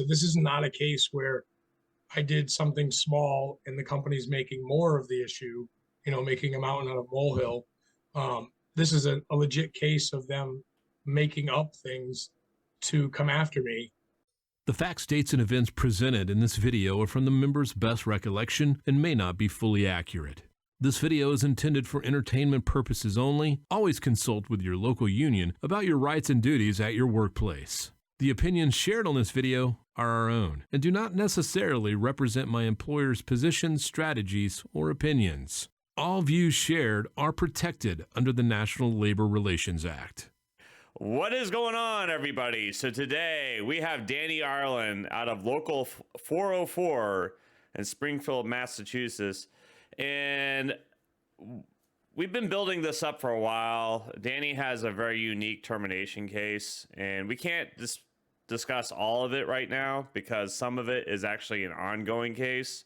So this is not a case where I did something small and the company's making more of the issue, making a mountain out of molehill. This is a legit case of them making up things to come after me. The facts, dates, and events presented in this video are from the member's best recollection and may not be fully accurate. This video is intended for entertainment purposes only. Always consult with your local union about your rights and duties at your workplace. The opinions shared on this video are our own and do not necessarily represent my employer's positions, strategies, or opinions. All views shared are protected under the National Labor Relations Act. What is going on, everybody? So today we have Danny Arlin out of local 404 in Springfield, Massachusetts. And we've been building this up for a while. Danny has a very unique termination case, and we can't discuss all of it right now because some of it is actually an ongoing case.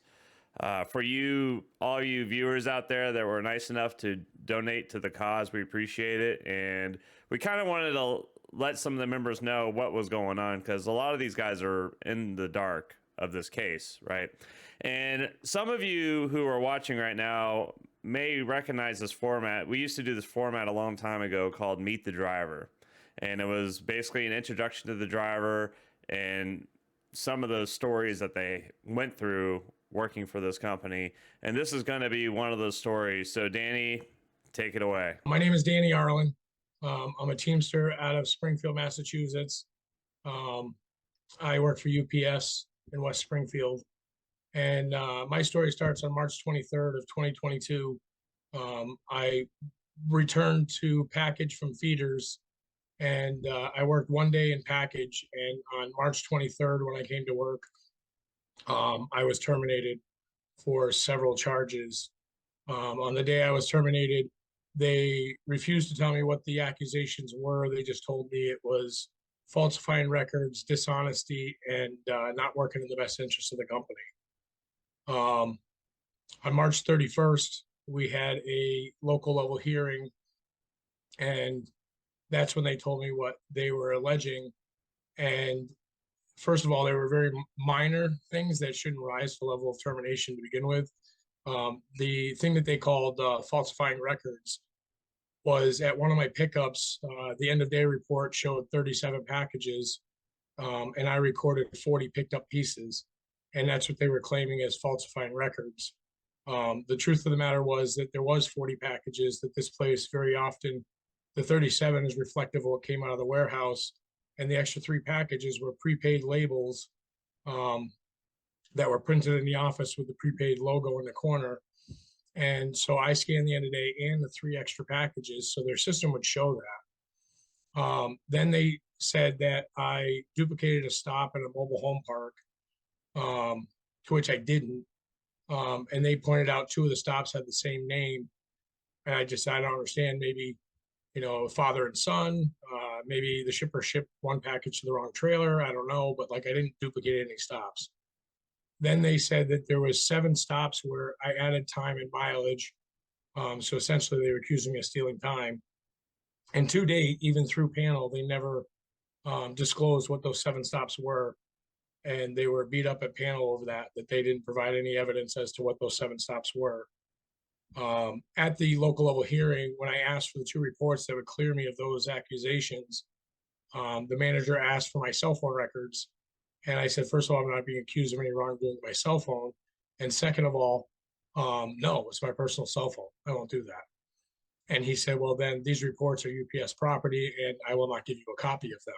For you, all you viewers out there that were nice enough to donate to the cause, we appreciate it. And we kind of wanted to let some of the members know what was going on because a lot of these guys are in the dark of this case, right? And some of you who are watching right now may recognize this format. We used to do this format a long time ago called Meet the Driver. And it was basically an introduction to the driver and some of those stories that they went through working for this company. And this is going to be one of those stories. So Danny, take it away. My name is Danny Arlin. I'm a Teamster out of Springfield, Massachusetts. I work for UPS in West Springfield. And my story starts on March 23rd of 2022. I returned to package from feeders, and I worked one day in package. And on March 23rd, when I came to work, I was terminated for several charges. On the day I was terminated, they refused to tell me what the accusations were. They just told me it was falsifying records, dishonesty, and not working in the best interest of the company. On March 31st, we had a local level hearing, and that's when they told me what they were alleging. And first of all, they were very minor things that shouldn't rise to the level of termination to begin with. The thing that they called falsifying records was at one of my pickups, the end of day report showed 37 packages, and I recorded 40 picked up pieces. And that's what they were claiming as falsifying records. The truth of the matter was that there was 40 packages, that this place very often, the 37 is reflective of what came out of the warehouse, and the extra 3 packages were prepaid labels that were printed in the office with the prepaid logo in the corner. And so I scanned the end of day and the 3 extra packages, so their system would show that. Then they said that I duplicated a stop in a mobile home park, to which I didn't. And they pointed out 2 of the stops had the same name. And I don't understand, maybe, father and son, maybe the shipper shipped one package to the wrong trailer. I don't know, but I didn't duplicate any stops. Then they said that there was 7 stops where I added time and mileage. So essentially they were accusing me of stealing time. And to date, even through panel, they never disclosed what those 7 stops were. And they were beat up at panel over that they didn't provide any evidence as to what those 7 stops were. At the local level hearing, when I asked for the 2 reports that would clear me of those accusations, the manager asked for my cell phone records. And I said, first of all, I'm not being accused of any wrongdoing with my cell phone. And second of all, no, it's my personal cell phone. I won't do that. And he said, well, then these reports are UPS property and I will not give you a copy of them.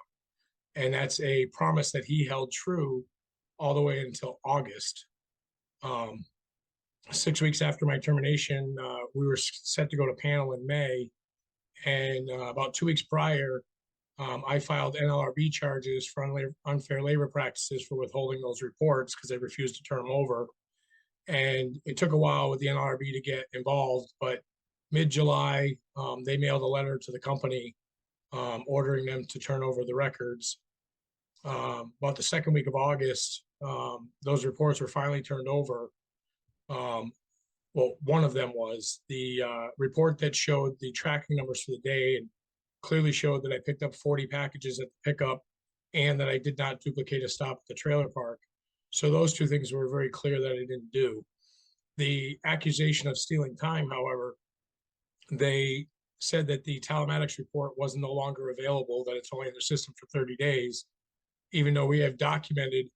And that's a promise that he held true all the way until August. 6 weeks after my termination, we were set to go to panel in May. And about 2 weeks prior, I filed NLRB charges for unfair labor practices for withholding those reports because they refused to turn them over. And it took a while with the NLRB to get involved, but mid-July, they mailed a letter to the company ordering them to turn over the records. About the second week of August, those reports were finally turned over. Well, one of them was the report that showed the tracking numbers for the day and clearly showed that I picked up 40 packages at the pickup and that I did not duplicate a stop at the trailer park. So those two things were very clear that I didn't do. The accusation of stealing time, however, they said that the telematics report was no longer available, that it's only in the system for 30 days, even though we have documented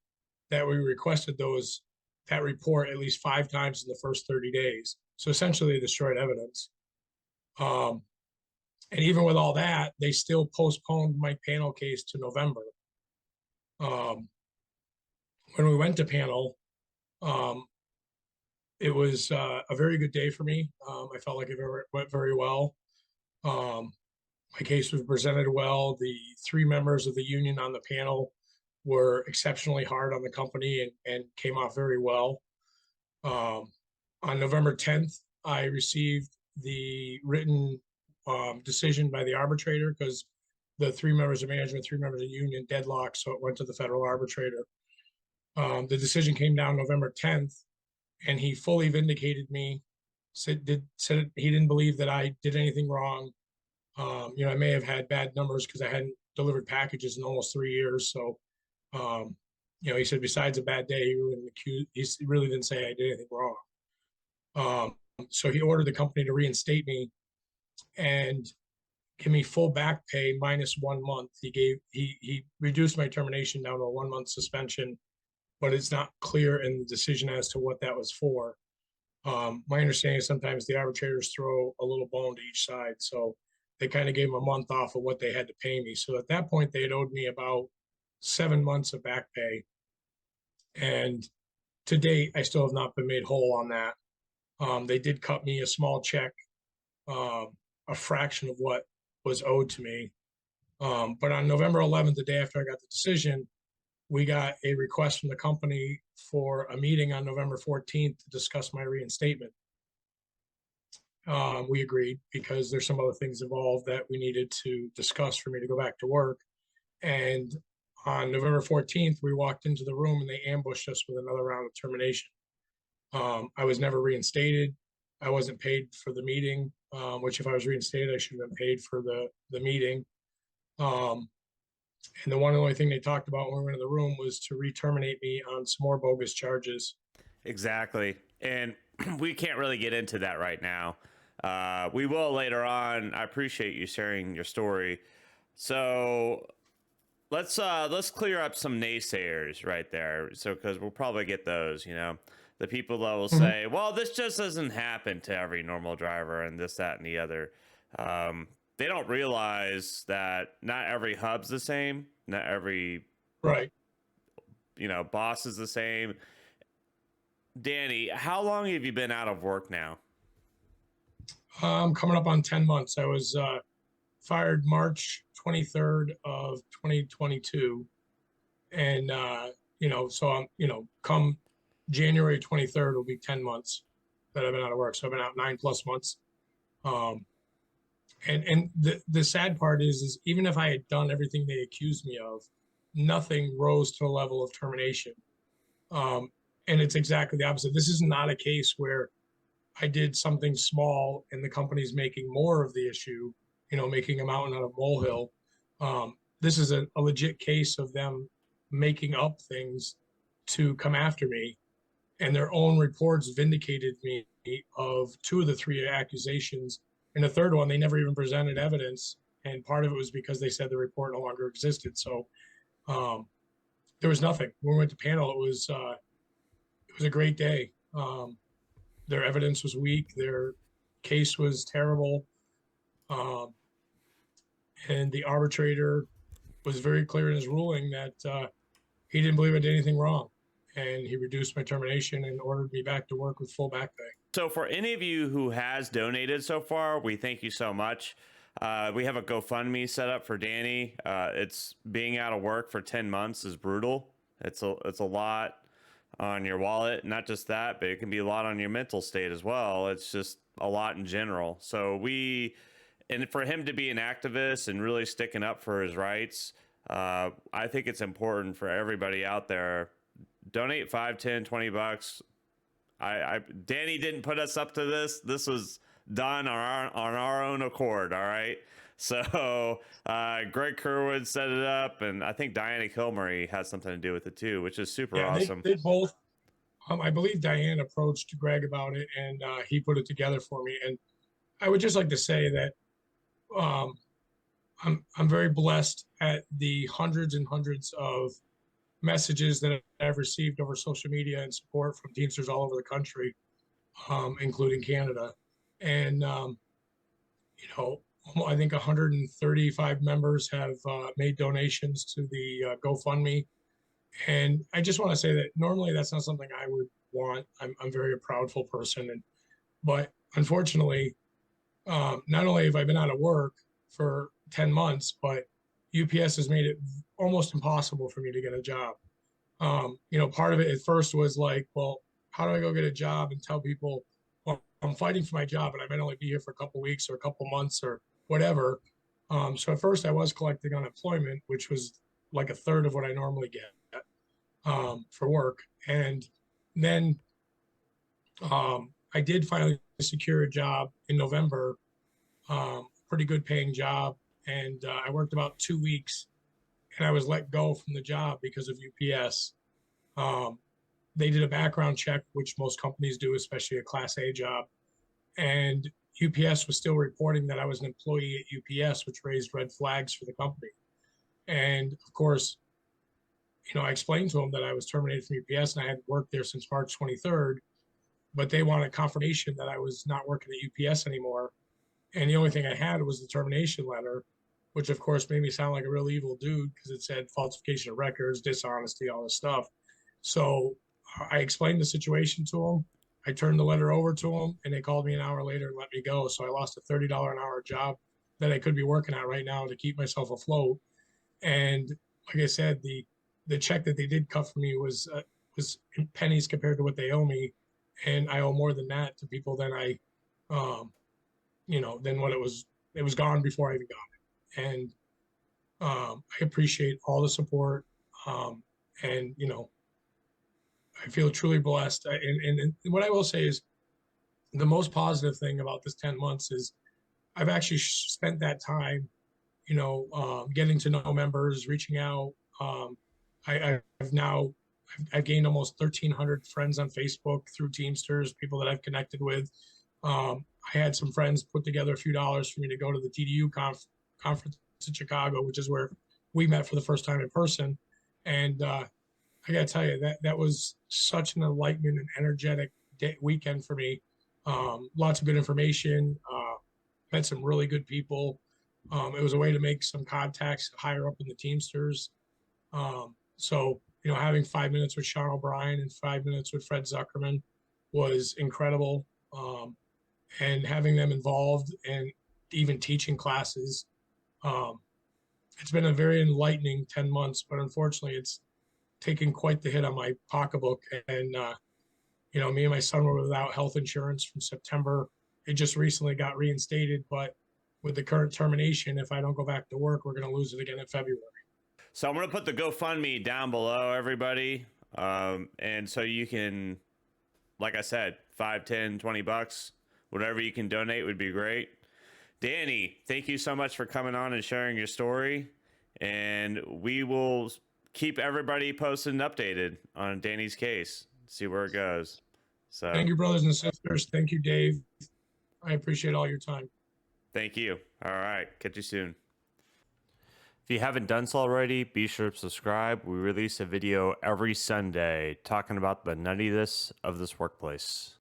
that we requested that report at least 5 times in the first 30 days. So essentially they destroyed evidence. And even with all that, they still postponed my panel case to November. When we went to panel, it was a very good day for me. I felt like it went very well. My case was presented well. The 3 members of the union on the panel were exceptionally hard on the company and came off very well. On November 10th, I received the written decision by the arbitrator, because the 3 members of management, 3 members of union deadlocked, so it went to the federal arbitrator. The decision came down November 10th, and he fully vindicated me. Said he didn't believe that I did anything wrong. I may have had bad numbers because I hadn't delivered packages in almost 3 years. So, he said besides a bad day, he really didn't say I did anything wrong. So he ordered the company to reinstate me and give me full back pay minus 1 month. He reduced my termination down to a 1-month suspension, but it's not clear in the decision as to what that was for. My understanding is sometimes the arbitrators throw a little bone to each side. So they kind of gave them a month off of what they had to pay me. So at that point, they had owed me about 7 months of back pay. And to date, I still have not been made whole on that. They did cut me a small check, a fraction of what was owed to me. But on November 11th, the day after I got the decision, we got a request from the company for a meeting on November 14th to discuss my reinstatement. We agreed because there's some other things involved that we needed to discuss for me to go back to work. And on November 14th, we walked into the room and they ambushed us with another round of termination. I was never reinstated. I wasn't paid for the meeting, which if I was reinstated, I should have been paid for the meeting. And the only thing they talked about when we went in the room was to re-terminate me on some more bogus charges. Exactly. And we can't really get into that right now. We will later on. I appreciate you sharing your story. So let's clear up some naysayers right there. So, because we'll probably get those, the people that will say, well, this just doesn't happen to every normal driver and this, that, and the other. They don't realize that not every hub's the same. Not every right, boss is the same. Danny, how long have you been out of work now? Coming up on 10 months. I was fired March 23rd of 2022. And, so I'm, come January 23rd will be 10 months that I've been out of work. So I've been out 9+ months. And the sad part is even if I had done everything they accused me of, nothing rose to the level of termination. And it's exactly the opposite. This is not a case where I did something small and the company's making more of the issue, making a mountain out of a molehill. This is a legit case of them making up things to come after me. And their own reports vindicated me of 2 of the 3 accusations. And the third one, they never even presented evidence. And part of it was because they said the report no longer existed. So there was nothing. When we went to panel, it was a great day. Their evidence was weak. Their case was terrible. And the arbitrator was very clear in his ruling that he didn't believe I did anything wrong. And he reduced my termination and ordered me back to work with full back pay. So for any of you who has donated so far, we thank you so much. We have a GoFundMe set up for Danny. It's being out of work for 10 months is brutal. It's a lot on your wallet. Not just that, but it can be a lot on your mental state as well. It's just a lot in general. So and for him to be an activist and really sticking up for his rights, I think it's important for everybody out there. Donate 5, 10, 20 bucks. Danny didn't put us up to this. This was done on our own accord. All right. So Greg Kerwood set it up, and I think Diana Kilmurray has something to do with it too, which is super Yeah, awesome. they both. I believe Diane approached Greg about it, and he put it together for me. And I would just like to say that um, I'm very blessed at the hundreds and hundreds of messages that I've received over social media and support from Teamsters all over the country, including Canada. And I think 135 members have made donations to the GoFundMe. And I just want to say that normally that's not something I would want. I'm very a proudful person, but unfortunately, not only have I been out of work for 10 months, but UPS has made it almost impossible for me to get a job. Part of it at first was like, well, how do I go get a job and tell people, well, I'm fighting for my job and I might only be here for a couple weeks or a couple months or whatever. So at first I was collecting unemployment, which was like a third of what I normally get for work. And then I did finally secure a job in November, pretty good paying job. And I worked about 2 weeks and I was let go from the job because of UPS. They did a background check, which most companies do, especially a Class A job. And UPS was still reporting that I was an employee at UPS, which raised red flags for the company. And of course, I explained to them that I was terminated from UPS and I hadn't worked there since March 23rd, but they wanted confirmation that I was not working at UPS anymore. And the only thing I had was the termination letter, which of course made me sound like a real evil dude because it said falsification of records, dishonesty, all this stuff. So I explained the situation to them. I turned the letter over to them and they called me an hour later and let me go. So I lost a $30 an hour job that I could be working at right now to keep myself afloat. And like I said, the check that they did cut for me was pennies compared to what they owe me. And I owe more than that to people than than what it was gone before I even got it. And I appreciate all the support. And I feel truly blessed. And what I will say is the most positive thing about this 10 months is I've actually spent that time, getting to know members, reaching out. I've gained almost 1,300 friends on Facebook through Teamsters, people that I've connected with. I had some friends put together a few dollars for me to go to the TDU conference in Chicago, which is where we met for the first time in person. And I got to tell you, that was such an enlightening and energetic weekend for me. Lots of good information, met some really good people. It was a way to make some contacts higher up in the Teamsters. So, having 5 minutes with Sean O'Brien and 5 minutes with Fred Zuckerman was incredible. And having them involved and even teaching classes, it's been a very enlightening 10 months, but unfortunately it's taken quite the hit on my pocketbook. And, me and my son were without health insurance from September. It just recently got reinstated, but with the current termination, if I don't go back to work, we're going to lose it again in February. So I'm going to put the GoFundMe down below, everybody. And so you can, like I said, 5, 10, 20 bucks, whatever you can donate would be great. Danny, thank you so much for coming on and sharing your story. And we will keep everybody posted and updated on Danny's case, see where it goes. So thank you, brothers and sisters. Thank you, Dave. I appreciate all your time. Thank you. All right. Catch you soon. If you haven't done so already, be sure to subscribe. We release a video every Sunday talking about the nuttiness of this workplace.